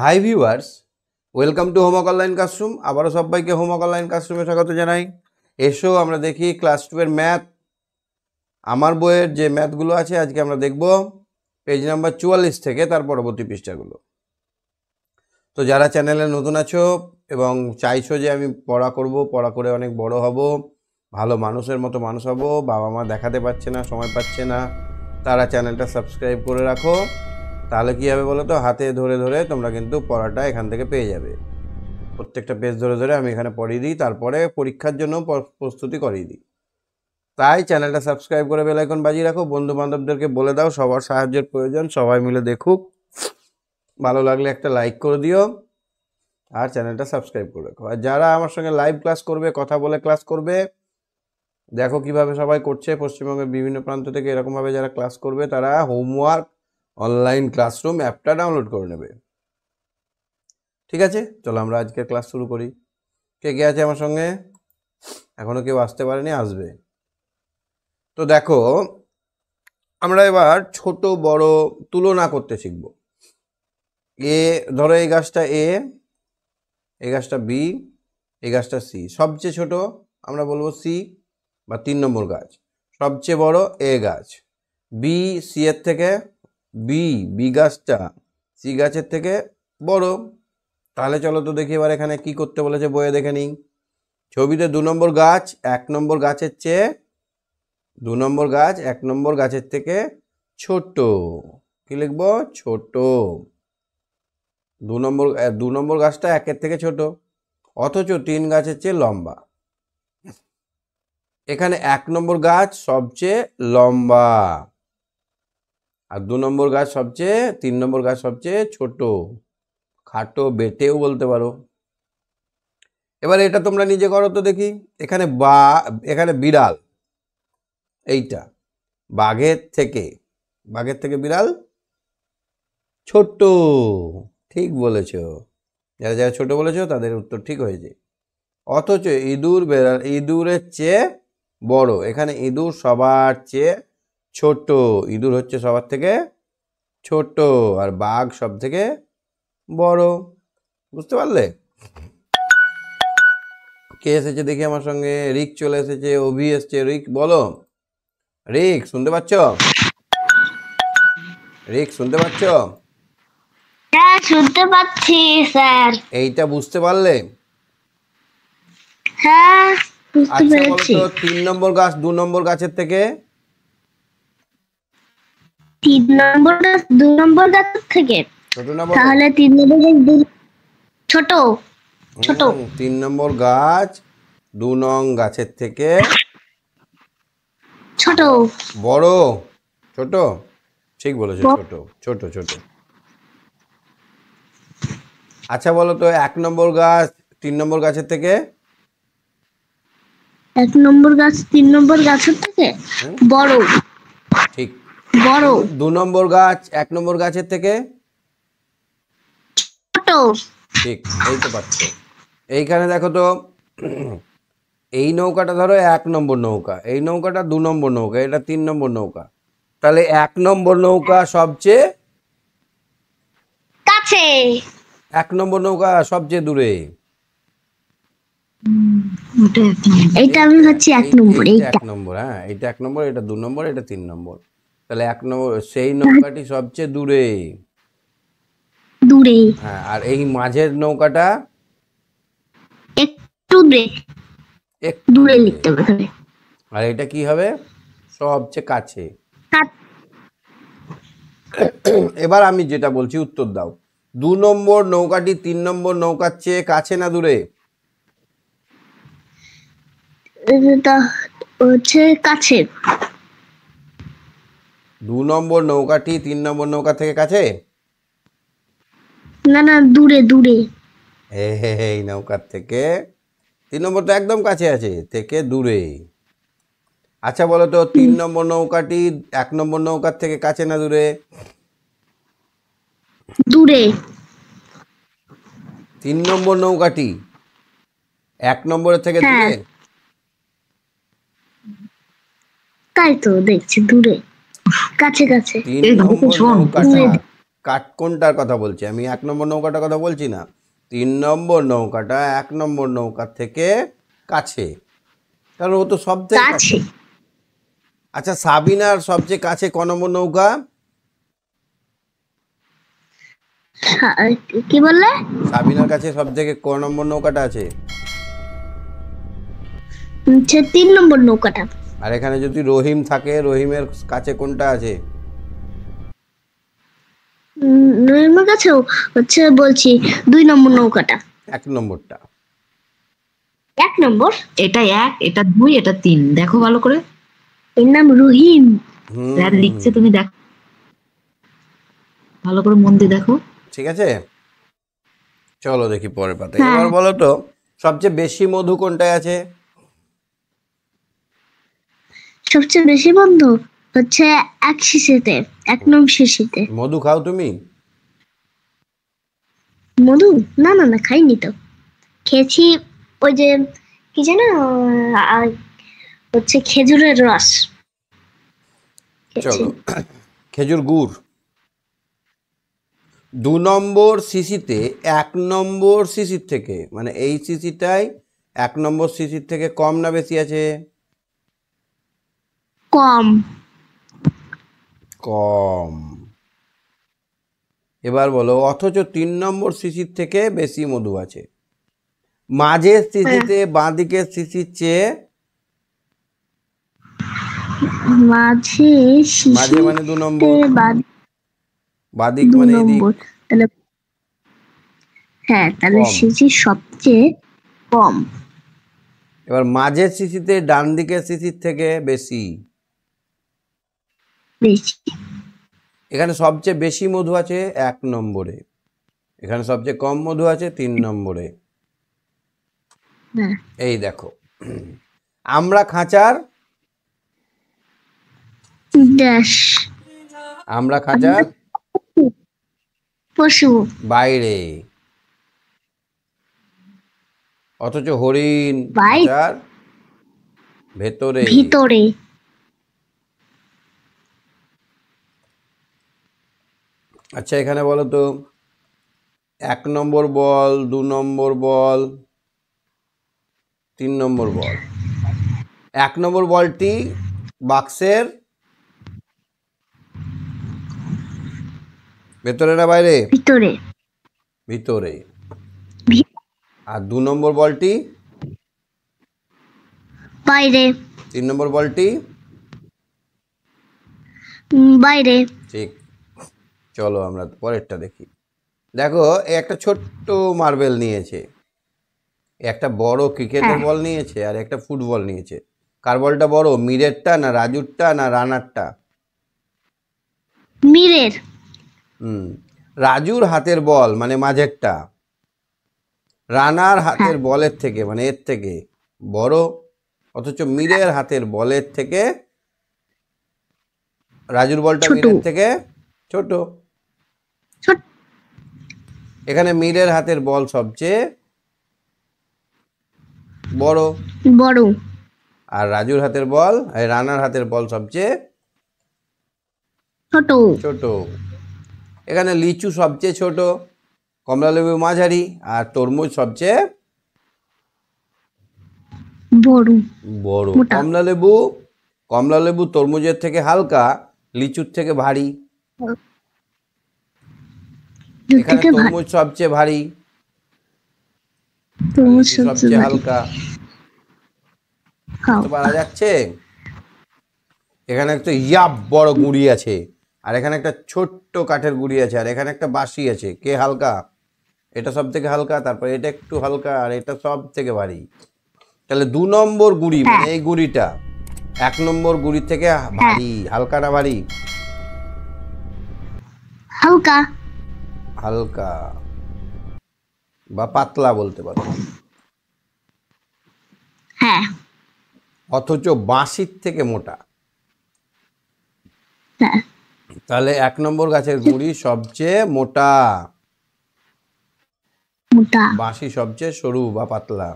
Hi viewers, welcome to homework online classroom. আবারও সবাইকে homework online ক্লাসরুমে স্বাগত জানাই। এসো আমরা দেখি ক্লাস 2 এর ম্যাথ। আমার বইয়ের যে ম্যাথগুলো আছে আজকে আমরা দেখব পেজ নাম্বার 44 থেকে তার পরবর্তী পৃষ্ঠাগুলো। তো যারা চ্যানেলে নতুন আছো এবং চাইছো যে আমি পড়া করব, পড়া করে অনেক বড় হব, ভালো মানুষের মতো মানুষ হব, বাবা মা দেখাতে পারছে না, সময় পাচ্ছে না, তারা চ্যানেলটা সাবস্ক্রাইব করে রাখো। তাহলে কী হবে বলো তো, হাতে ধরে ধরে তোমরা কিন্তু পড়াটা এখান থেকে পেয়ে যাবে। প্রত্যেকটা পেজ ধরে ধরে আমি এখানে পড়িয়ে দিই, তারপরে পরীক্ষার জন্য প্রস্তুতি করিয়ে দিই। তাই চ্যানেলটা সাবস্ক্রাইব করে বেল আইকন বাজিয়ে রাখো, বন্ধু বান্ধবদেরকে বলে দাও, সবার সাহায্যের প্রয়োজন, সবাই মিলে দেখুক। ভালো লাগলে একটা লাইক করে দিও আর চ্যানেলটা সাবস্ক্রাইব করে রাখো। আর যারা আমার সঙ্গে লাইভ ক্লাস করবে, কথা বলে ক্লাস করবে, দেখো কিভাবে সবাই করছে। পশ্চিমবঙ্গের বিভিন্ন প্রান্ত থেকে এরকমভাবে যারা ক্লাস করবে তারা হোমওয়ার্ক অনলাইন ক্লাসরুম অ্যাপটা ডাউনলোড করে নেবে। ঠিক আছে, চলো আমরা আজকে ক্লাস শুরু করি। কে কে আছে আমার সঙ্গে? এখনো কেউ আসতে পারেনি, আসবে। তো দেখো, আমরা এবার ছোট বড় তুলনা করতে শিখব। এ ধরো, এই গাছটা এ, এই গাছটা বি, এই গাছটা সি। সবচেয়ে ছোট আমরা বলবো সি বা 3 নম্বর গাছ। সবচেয়ে বড় এ গাছ। বি সি এর থেকে, বি গাছটা সি গাছের থেকে বড়। তাহলে চলো তো দেখি এবার এখানে কি করতে বলেছে বইয়ে, দেখে নিই। ছবিতে 2 নম্বর গাছ 1 নম্বর গাছের চেয়ে, 2 নম্বর গাছ 1 নম্বর গাছের থেকে ছোট। কি লিখবো? ছোট। 2 নম্বর গাছটা 1-এর থেকে ছোট, অথচ 3 গাছের চেয়ে লম্বা। এখানে 1 নম্বর গাছ সবচেয়ে লম্বা, আর 2 নম্বর গাছ সবচেয়ে, 3 নম্বর গাছ সবচেয়ে ছোট, খাটো, বেটেও বলতে পারো। এবার এটা তোমরা নিজে করো তো দেখি। এখানে বিড়াল, এইটা বাঘের থেকে বিড়াল ছোট। ঠিক বলেছো, যারা যারা ছোট বলেছো তাদের উত্তর ঠিক হয়েছে। অথচ ইঁদুরের চেয়ে বড়। এখানে ইঁদুর সবার চেয়ে ছোট, ইঁদুর হচ্ছে সবার থেকে ছোট, আর বাঘ সব থেকে বড়। বুঝতে পারলে? কে এসেছে দেখি আমার সঙ্গে? রিক চলে এসেছে, অভি এসছে। রিক বলো। রিক শুনতে পাচ্ছ? রিক শুনতে পাচ্ছ? হ্যাঁ, শুনতে পাচ্ছি স্যার। এইটা বুঝতে পারলে? হ্যাঁ, বুঝতে আচ্ছা বলো পেরেছি। তো, 3 নম্বর গাছ 2 নম্বর গাছের থেকে 3 নম্বর গাছ 2 নম্বর গাছের থেকে, ছোট না বড়? তাহলে 3 নম্বর গাছ ছোট। ছোট 3 নম্বর গাছ 2 নং গাছের থেকে ছোট বড়। ছোট, ঠিক বলেছো, ছোট ছোট ছোট। আচ্ছা বলো তো, 1 নম্বর গাছ 3 নম্বর গাছের থেকে 1 নম্বর গাছ 3 নম্বর গাছের থেকে বড়। ঠিক। বড় 2 নম্বর গাছ 1 নম্বর গাছের থেকে ছোট। ঠিক, এই তো পাচ্ছ। এইখানে দেখো তো, এই নৌকাটা ধরো 1 নম্বর নৌকা, এই নৌকাটা 2 নম্বর নৌকা, এটা 3 নম্বর নৌকা। তাহলে 1 নম্বর নৌকা সবচেয়ে কাছে, 1 নম্বর নৌকা সবচেয়ে দূরে। এটা আমি হচ্ছে 1 নম্বর। এইটা 1 নম্বর, হ্যাঁ এইটা 1 নম্বর, এটা 2 নম্বর, এটা 3 নম্বর। তাহলে 1 নম্বর সেই নৌকাটি সবচেয়ে দূরে। দূরে, হ্যাঁ, আর এই মাঝের নৌকাটা একটু দূরে, একটু দূরে দূরে। লিখতে হবে। আর এটা কি হবে? সবচেয়ে কাছে। এবার আমি যেটা বলছি উত্তর দাও। 2 নম্বর নৌকাটি 3 নম্বর নৌকার চেয়ে কাছে না দূরে? এটা হচ্ছে কাছে। 2 নম্বর নৌকাটি 3 নম্বর নৌকা থেকে কাছে? না না, দূরে দূরে। এই নৌকার থেকে 3 নম্বর তো একদম কাছে আছে, থেকে দূরে। আচ্ছা বলো তো, 3 নম্বর নৌকাটি 1 নম্বর নৌকার থেকে কাছে না দূরে? দূরে 3 নম্বর নৌকাটি 1 নম্বরের থেকে দূরে? তাই তো দেখছি, দূরে, কাছে কাছে। 3 নম্বর নৌকাটা কোনটার কথা বলছি আমি? 1 নম্বর নৌকাটার কথা বলছি না, 3 নম্বর নৌকাটা 1 নম্বর নৌকার থেকে কাছে, কারণ ও তো সব থেকে কাছে। কাছে। আচ্ছা, সাবিনার সবচেয়ে কাছে ক নম্বর নৌকা? কি বললে? সাবিনার কাছে সব থেকে ক নম্বর নৌকাটা আছে? 3 নম্বর নৌকাটা। আর এখানে যদি রহিম থাকে, রহিমের কাছে কোনটা আছে? নইমার কাছেও বলছি 2 নম্বর নৌকাটা। 1 নম্বরটা। 1 নম্বর? এটা 1, এটা 2, এটা 3, দেখো ভালো করে। এর নাম রহিম। স্যার লিখছে, তুমি দেখো ভালো করে, মন দিয়ে দেখো। ঠিক আছে, চলো দেখি পরের পাতা। হ্যাঁ। এবার বলো তো সবচেয়ে বেশি মধু কোনটায় আছে? সবচেয়ে বেশি বন্ধু এক শিশিতে, 1 নম্বর শিশিতে। মধু খাও তুমি? মধু? না না না, খাইনি তো। খেয়েছি ওই যে কি যেন খেজুরের রস খেয়েছি। চলো, খেজুর গুড়। 2 নম্বর সিসিতে 1 নম্বর সিসির থেকে, মানে এই সিসিটাই 1 নম্বর সিসির থেকে কম না বেশি আছে? কম। কম। এবার বলো অথচ 3 নম্বর সিসির থেকে বেশি মধু আছে। মাঝের সিসিতে বাঁ দিকের সিসির চেয়ে, মাঝে মাঝে মানে 2 নম্বর, বাদিক দু মানে এদিক, নম্বর তাহলে। হ্যাঁ, তাহলে কম। শিশি সবচেয়ে কম। এবার মাঝের সিসিতে ডান দিকের সিসির থেকে বেশি। বেশি। এখানে সবচেয়ে বেশি মধু আছে 1 নম্বরে, এখানে সবচেয়ে কম মধু আছে 3 নম্বরে। হ্যাঁ। এই দেখো, আমরা খাঁচার, ড্যাশ। আমরা খাঁচার পশু। বাইরে, অথচ হরিণ বাইরে। খাঁচার ভেতরে। ভিতরে। আচ্ছা, এখানে বলো তো 1 নম্বর বল, 2 নম্বর বল, 3 নম্বর বল। 1 নম্বর বলটি বাক্সের ভেতরে না বাইরে? ভিতরে। ভিতরে। আর 2 নম্বর বলটি? বাইরে। 3 নম্বর বলটি? বাইরে। ঠিক। চলো আমরা পরেরটা দেখি। দেখো, একটা ছোট্ট মার্বেল নিয়েছে, একটা বড় ক্রিকেটের বল নিয়েছে, আর একটা ফুটবল নিয়েছে। কার বলটা বড়, মিরেরটা না রাজুরটা না রানারটা? মিরের। রাজুর হাতের বল মানে মাঝেরটা রানার হাতের বলের থেকে, মানে এর থেকে বড়, অথচ মিরের হাতের বলের থেকে রাজুর বলটা মিরের থেকে ছোট। এখানে মিরের হাতের বল সবচেয়ে বড়, বড়। আর রাজুর হাতের বল, রানার হাতের বল সবচেয়ে ছোট। ছোট। এখানে লিচু সবচেয়ে ছোট, কমলালেবু মাঝারি, আর তরমুজ সবচেয়ে বড়। বড়। মোটা। কমলালেবু তরমুজের থেকে হালকা, লিচুর থেকে ভারী। এখানে তরমুজ সবচেয়ে ভারী, লিচু সবচেয়ে হালকা। বুঝতে পারা যাচ্ছে? এখানে একটা ইয়াব বড় গুঁড়ি আছে, আর এখানে একটা ছোট্ট কাঠের গুঁড়ি আছে, আর এখানে একটা বাঁশি আছে। কে হালকা? এটা সব থেকে হালকা, তারপরে এটা একটু হালকা, আর এটা সব থেকে ভারী। তাহলে 2 নম্বর গুঁড়ি, মানে এই গুঁড়িটা 1 নম্বর গুঁড়ির থেকে ভারী। হালকা না ভারী? হালকা। হালকা বা পাতলা বলতে পারো। হ্যাঁ। অথচ বাঁশির থেকে মোটা। হ্যাঁ। তাহলে 1 নম্বর গাছের গুঁড়ি সবচেয়ে মোটা, মোটা। বাঁশি সবচেয়ে সরু বা পাতলা।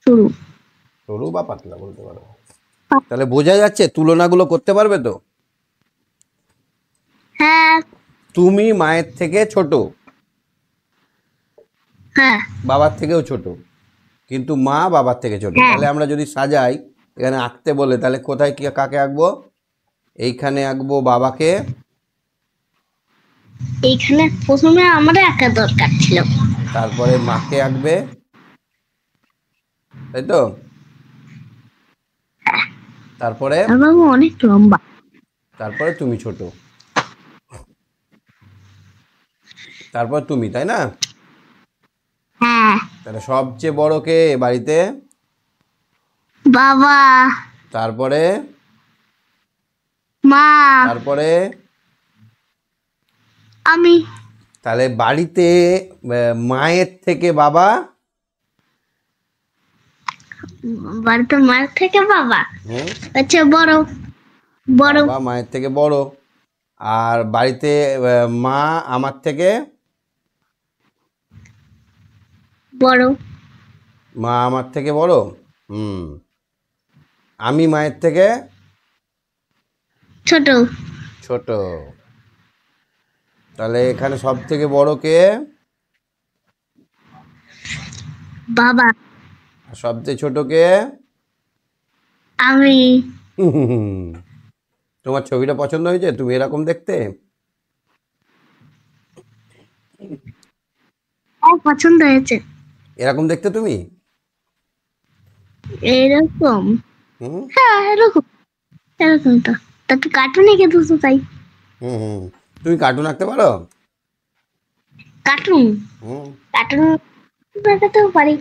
সরু। সরু বা পাতলা বলতে পারো। তাহলে বোঝা যাচ্ছে তুলনাগুলো করতে পারবে তো? হ্যাঁ। তুমি মায়ের থেকে ছোট, হ্যাঁ বাবার থেকেও ছোট, কিন্তু মা বাবার থেকে ছোট। হ্যাঁ। তাহলে আমরা যদি সাজাই, এখানে আঁকতে বলে, তাহলে কোথায় কি কাকে আঁকবো? এইখানে আঁকবো বাবাকে, এইখানে প্রথমে আমাদের একা দরকার ছিল। তারপরে মাকে আঁকবে, তাই তো? তারপরে আর বাবা অনেক লম্বা। তারপরে তুমি ছোট, তারপর তুমি, তাই না? হ্যাঁ তাহলে সবচেয়ে বড় কে বাড়িতে? বাবা, তারপরে মা, তারপরে আমি। তাহলে বাড়িতে মায়ের থেকে বাবা, বাড়িতে মায়ের থেকে বাবা হুম, হচ্ছে বড়। বড় বাবা মায়ের থেকে বড়। আর বাড়িতে মা আমার থেকে, বড়। মা আমার থেকে বড়। হুম। আমি মায়ের থেকে ছোট। ছোট। তাহলে এখানে সব থেকে বড় কে? বাবা, আর সবচেয়ে ছোট কে? আমি। তোমার ছবিটা পছন্দ হয়েছে? তুমি এরকম দেখতে? পছন্দ হয়েছে। এরকম দেখতে তুমি? এরকম। হুম হ্যাঁ এরকম, এরকম তো। তা তো কার্টুনে কে দুটো তাই। হুম হুম। তুমি কার্টুন আঁকতে পারো? কার্টুন, হুম, কার্টুন দেখাতেও পারি।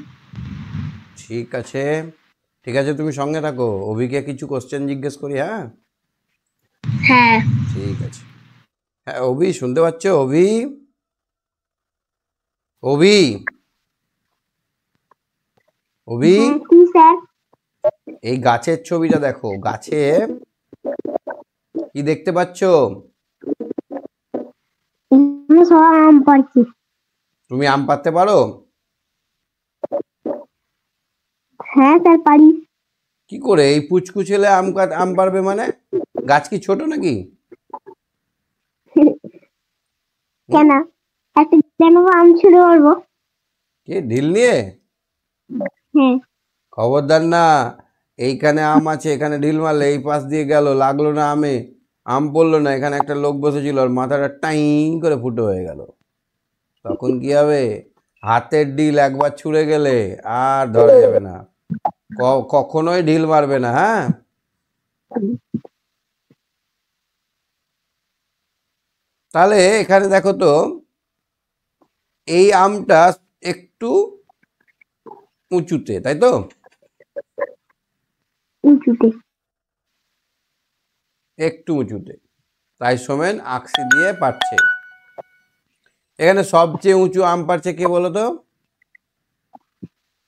ঠিক আছে, ঠিক আছে, তুমি সঙ্গে থাকো, অভিকে কিছু কোশ্চেন জিজ্ঞেস করি, হ্যাঁ? হ্যাঁ। ঠিক আছে। হ্যাঁ অভি, শুনতে পাচ্ছ? অভি, অভি, অভি, কি স্যার? এই গাছের ছবিটা দেখো, গাছে কি দেখতে পাচ্ছ? সবাই আম পাড়ছি। তুমি আম পাড়তে পারো? হ্যাঁ স্যার পারি। কি করে এই পুচকু ছেলে আম পারবে মানে? গাছ কি ছোট নাকি? কেন? একটা কেন আম ছুড়ে মারবো? কে ঢিল নিয়ে? হ্যাঁ। খবরদার না, এইখানে আম আছে, এখানে ঢিল মারলে এই পাশ দিয়ে গেল, লাগলো না আমে, আম পড়লো না, এখানে একটা লোক বসেছিল, আর মাথাটা টাই করে ফুটো হয়ে গেল, তখন কি হবে? হাতের ঢিল একবার ছুঁড়ে গেলে আর ধরা যাবে না। কখনোই ঢিল মারবে না, হ্যাঁ? তাহলে এখানে দেখো তো, এই আমটা একটু উঁচুতে, তাই তো? উঁচুতে। একটু উঁচুতে, তাই সোমেন আকসি দিয়ে পারছে। এখানে সবচেয়ে উঁচু আম পারছে কে বলো তো?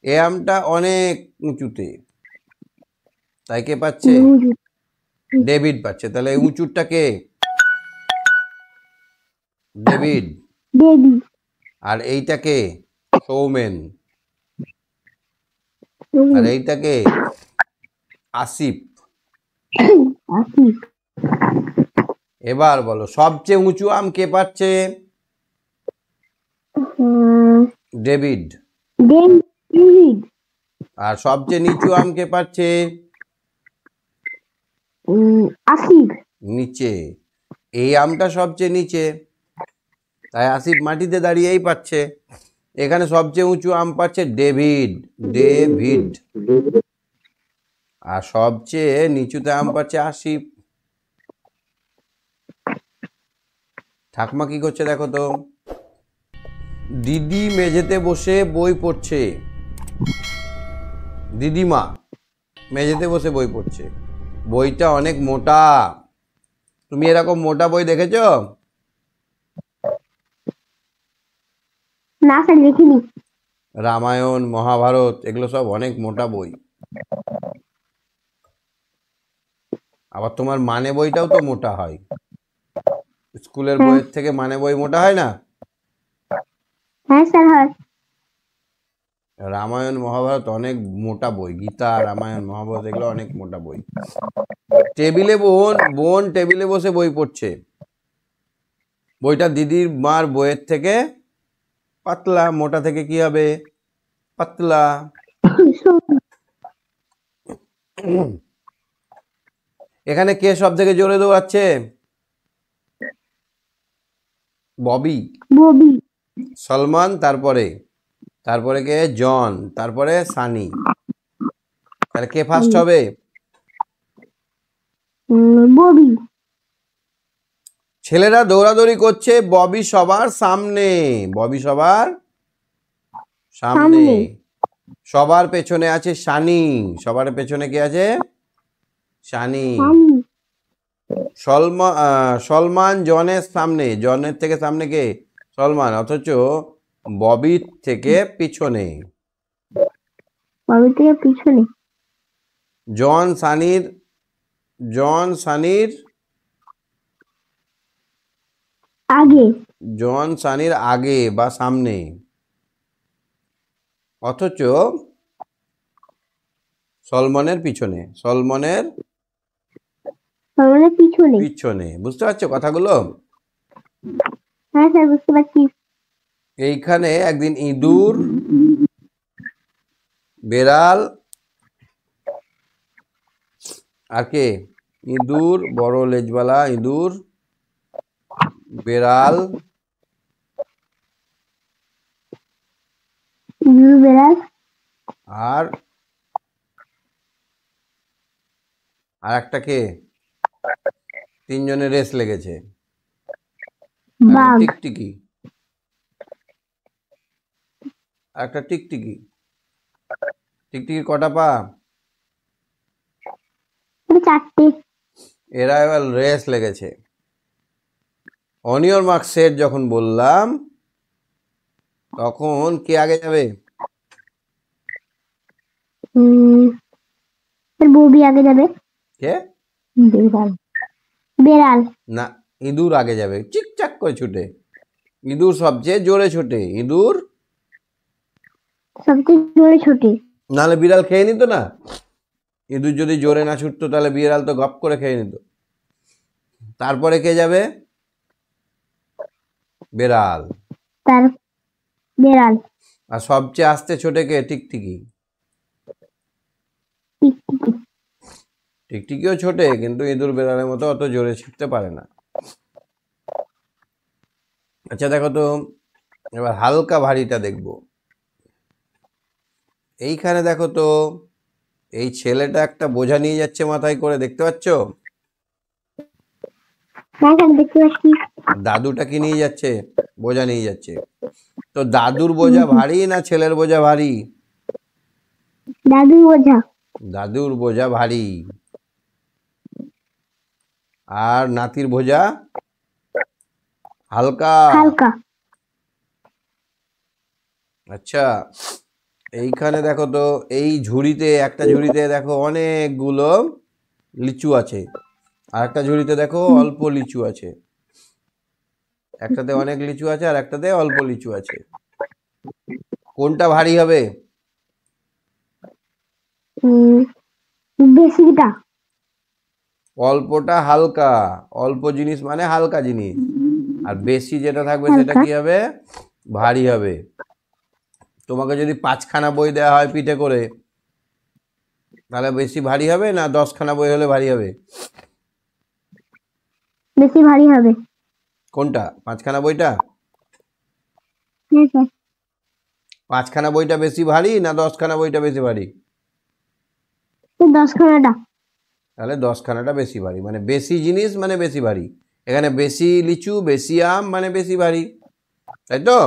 এই আমটা অনেক উঁচুতে, তাই কে পাচ্ছে? ডেভিড পাচ্ছে। তাহলে এই উঁচুরটা কে? ডেভিড। বেবি। আর এইটা কে? সৌমেন। আর এইটা কে? আসিফ। আসিফ। এবার বলো, সবচেয়ে উঁচু আম কে পাচ্ছে? ডেভিড। ডেভিড। আর সবচেয়ে নিচু আম কে পাচ্ছে? আসিফ। নিচে। এই আমটা সবচেয়ে নিচে, তাই আসিফ মাটিতে দাঁড়িয়েই পাচ্ছে। এখানে সবচেয়ে উঁচু আম পাচ্ছে ডেভিড, ডেভিড। আর সবচেয়ে নিচুতে আম পাচ্ছে আসিফ। ঠাকমা কি করছে দেখো তো? দিদি মেঝেতে বসে বই পড়ছে। দিদিমা মেঝেতে বসে বই পড়ছে, বইটা অনেক মোটা। তুমি এরকম মোটা বই দেখেছো? না স্যার দেখিনি। রামায়ণ, মহাভারত, এগুলো সব অনেক মোটা বই। আবার তোমার মানে বইটাও তো মোটা হয়, স্কুলের বইয়ের থেকে মানে বই মোটা হয় না? হ্যাঁ স্যার হয়। রামায়ণ মহাভারত অনেক মোটা বই, গীতা, রামায়ণ, মহাভারত, এগুলো অনেক মোটা বই। টেবিলে বোন টেবিলে বসে বই পড়ছে। বইটা দিদির মার বইয়ের থেকে পাতলা, মোটা থেকে কি হবে? পাতলা। এখানে কে সব থেকে জোরে দৌড়াচ্ছে? ববি। ববি। সলমান, তারপরে তারপরে কে? জন, তারপরে সানি। তাহলে কে ফার্স্ট হবে? ববি। ছেলেরা দৌড়াদৌড়ি করছে, ববি সবার সামনে। ববি সবার সামনে। সামনে। সবার পেছনে আছে সানি। সবার পেছনে কে আছে? সানি। সামনে। সলমান জনের সামনে। জনের থেকে সামনে কে? সলমান, অথচ ববির থেকে পিছনে। ববি থেকে পিছনে। জন সানির আগে। জন সানির আগে বা সামনে, অথচ সলমনের পিছনে। সলমনের সলমানের পিছনে। পিছনে। বুঝতে পারছো কথাগুলো? হ্যাঁ স্যার, বুঝতে পারছি। এইখানে একদিন ইঁদুর, বেড়াল, আর কে? ইঁদুর, বড় লেজওয়ালা ইঁদুর, বেড়াল, বেড়াল। আর আর একটা কে? তিনজনের রেস লেগেছে। একটা বাঘ। টিকটিকি, আর একটা টিকটিকি। টিকটিকির কটা পা? চারটে। এরা এবার রেস লেগেছে। অন ইওর মার্ক সেট যখন বললাম, তখন কে আগে যাবে? ববি আগে যাবে। কে? বেড়াল। বেড়াল। না, ইঁদুর আগে যাবে চিকচাক করে ছুটে। ইঁদুর সবচেয়ে জোরে ছুটে। ইঁদুর সবচেয়ে জোরে ছোটে। নাহলে বিড়াল খেয়ে নিত না। ইঁদুর যদি জোরে না ছুটতো তাহলে বিড়াল তো গপ করে খেয়ে নিত। তারপরে কে যাবে? বেড়াল। তার বেড়াল। আর সবচেয়ে আস্তে ছোটে কে? টিকটিকি। টিকটিকি। টিকটিকিও ছোটে, কিন্তু ইঁদুর বেড়ালের মতো অত জোরে ছুটতে পারে না। আচ্ছা দেখো তো, এবার হালকা ভারীটা দেখব। এইখানে দেখো তো, এই ছেলেটা একটা বোঝা নিয়ে যাচ্ছে মাথায় করে, দেখতে পাচ্ছ? হ্যাঁ স্যার, দেখতে পাচ্ছি। দাদুটা কি নিয়ে যাচ্ছে? বোঝা নিয়ে যাচ্ছে। তো দাদুর বোঝা ভারী না ছেলের বোঝা ভারী? দাদু বোঝা। দাদুর বোঝা ভারী। আর নাতির বোঝা হালকা। হালকা। আচ্ছা, এইখানে দেখো তো, এই ঝুড়িতে, একটা ঝুড়িতে দেখো অনেকগুলো লিচু আছে, আর একটা ঝুড়িতে দেখো অল্প লিচু আছে। একটাতে অনেক লিচু আছে আর একটাতে অল্প লিচু আছে। কোনটা ভারী হবে? বেশিটা। অল্পটা হালকা। অল্প জিনিস মানে হালকা জিনিস, আর বেশি যেটা থাকবে সেটা হালকা। কি হবে? ভারী হবে। তোমাকে যদি 5খানা বই দেওয়া হয় পিঠে করে, তাহলে বেশি ভারী হবে না 10খানা বই হলে ভারী হবে? বেশি ভারী হবে। কোনটা? 5খানা বইটা? হ্যাঁ স্যার। 5খানা বইটা বেশি ভারী না 10খানা বইটা বেশি ভারী? 10খানাটা। তাহলে 10খানাটা বেশি ভারী, মানে বেশি জিনিস মানে বেশি ভারী। এখানে বেশি লিচু, বেশি আম মানে বেশি ভারী, তাই তো?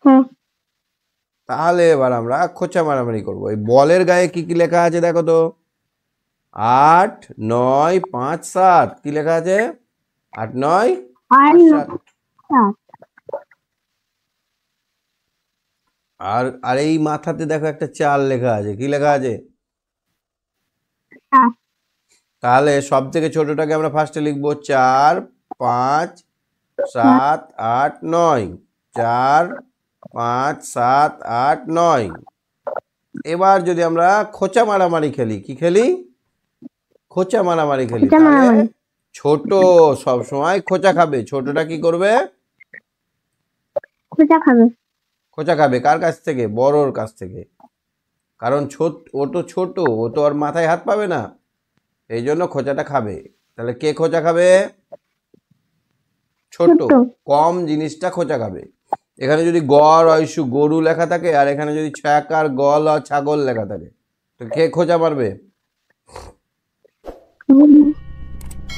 হ্যাঁ। তাহলে এবার আমরা খোঁচা মারামারি করবো। এই বলের গায়ে কি কি লেখা আছে দেখো তো। 8, 9, 5, 7। কি লেখা আছে? 8, 9, আর 5, 7। সাত। আর আর এই মাথাতে দেখো একটা 4 লেখা আছে। কি লেখা আছে? সাত। তাহলে সব থেকে ছোটটাকে আমরা ফার্স্টে লিখবো 4, 5, 7, 8, 9। 4, 5, 7, 8, 9। এবার যদি আমরা খোঁচা মারামারি খেলি, কি খেলি? খোঁচা মারামারি খেলি, খোঁচা তাহলে মারামারি। ছোট সব সময় খোঁচা খাবে, ছোটটা কি করবে? খোঁচা খাবে। খোঁচা খাবে কার কাছ থেকে? বড়র কাছ থেকে। কারণ ও তো ছোট, ও তো আর মাথায় হাত পাবে না, এই জন্য খোঁচাটা খাবে। তাহলে কে খোঁচা খাবে? ছোট, ছোট। কম জিনিসটা খোঁচা খাবে। এখানে যদি গ রয়সু গরু লেখা থাকে আর এখানে যদি ছ্যাকার গল আর ছাগল লেখা থাকে, তো কে খোঁচা মারবে?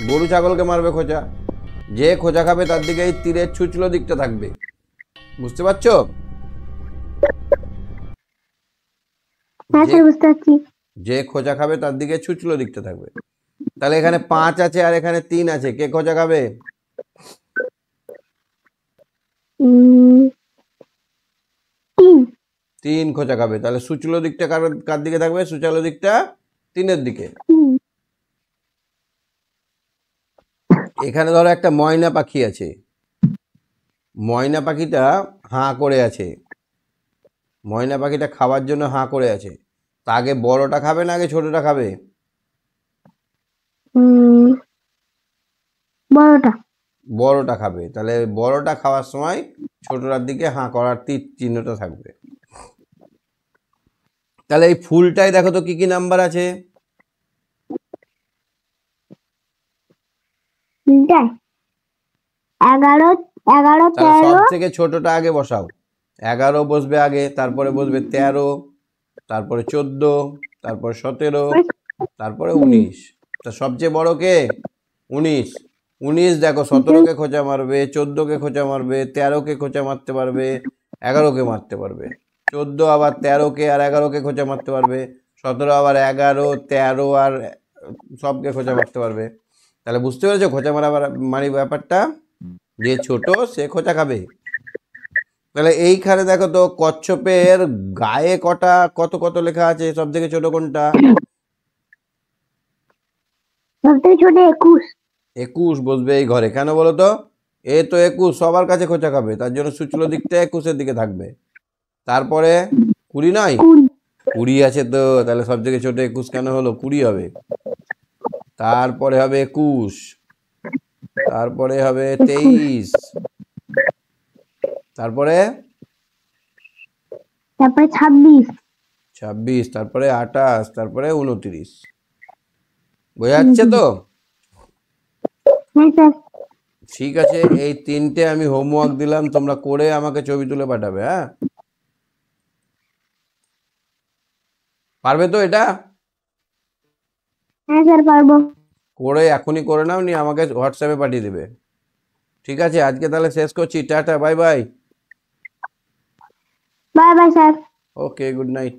গরু ছাগলকে মারবে খোঁচা। যে খোঁচা খাবে তার দিকে এই তীরের ছুচলো দিকটা থাকবে। বুঝতে পারছো? হ্যাঁ যে স্যার বুঝতে পারছি। যে খোঁচা খাবে তার দিকে ছুচলো দিকটা থাকবে। তাহলে এখানে 5 আছে আর এখানে 3 আছে, কে খোঁচা খাবে? উম, 3। 3 খোঁচা খাবে। তাহলে সুচলো দিকটা কার কার দিকে থাকবে? সুচালো দিকটা 3-এর দিকে। এখানে ধরো একটা ময়না পাখি আছে, ময়না পাখিটা হাঁ করে আছে, ময়না পাখিটা খাওয়ার জন্য হাঁ করে আছে। তা আগে বড়টা খাবে না আগে ছোটটা খাবে? বড়টা। বড়টা খাবে। তাহলে বড়টা খাওয়ার সময় ছোটটার দিকে হাঁ করার তীর চিহ্নটা থাকবে। তাহলে এই ফুলটাই দেখো তো কি কি নাম্বার আছে? 3টায় 11, 11, তাহলে সব 13। থেকে ছোটটা আগে বসাও। 11 বসবে আগে, তারপরে বসবে 13, তারপরে 14, তারপরে 17, তারপরে 19। তা সবচেয়ে বড় কে? 19। 19 দেখো 17কে খোঁচা মারবে, 14কে খোঁচা মারবে, 13কে খোঁচা মারতে পারবে, 11কে মারতে পারবে। 14 আবার 13কে আর 11কে খোঁচা মারতে পারবে, 17 আবার 11, 13 আর সবকে খোঁচা মারতে পারবে। তাহলে বুঝতে পেরেছো খোঁচা মারি ব্যাপারটা? যে ছোট সে খোঁচা খাবে। তাহলে এইখানে দেখো তো কচ্ছপের গায়ে কত কত লেখা আছে? সব থেকে ছোট কোনটা? সবথেকে ছোট 21। 21 বসবে এই ঘরে। কেন বলো তো? এ তো 21 সবার কাছে খোঁচা খাবে, তার জন্য সুচলো দিকটা 21-এর দিকে থাকবে। তারপরে 20 নয়? 20। 20 আছে তো, তাহলে সব থেকে ছোট 21 কেন হলো? 20 হবে। তারপরে হবে 21, তারপরে হবে 23, তারপরে 26। 26, তারপরে 28, তারপরে 29। বোঝা যাচ্ছে তো? হ্যাঁ স্যার। ঠিক আছে, এই 3টে আমি হোমওয়ার্ক দিলাম, তোমরা করে আমাকে ছবি তুলে পাঠাবে। হ্যাঁ, পারবে তো এটা? হ্যাঁ স্যার পারবো। করে এখনই করে নাও, নিয়ে আমাকে হোয়াটসঅ্যাপে পাঠিয়ে দেবে। ঠিক আছে, আজকে তাহলে শেষ করছি। Ta ta, bye bye. Bye bye sir. Okay, good night.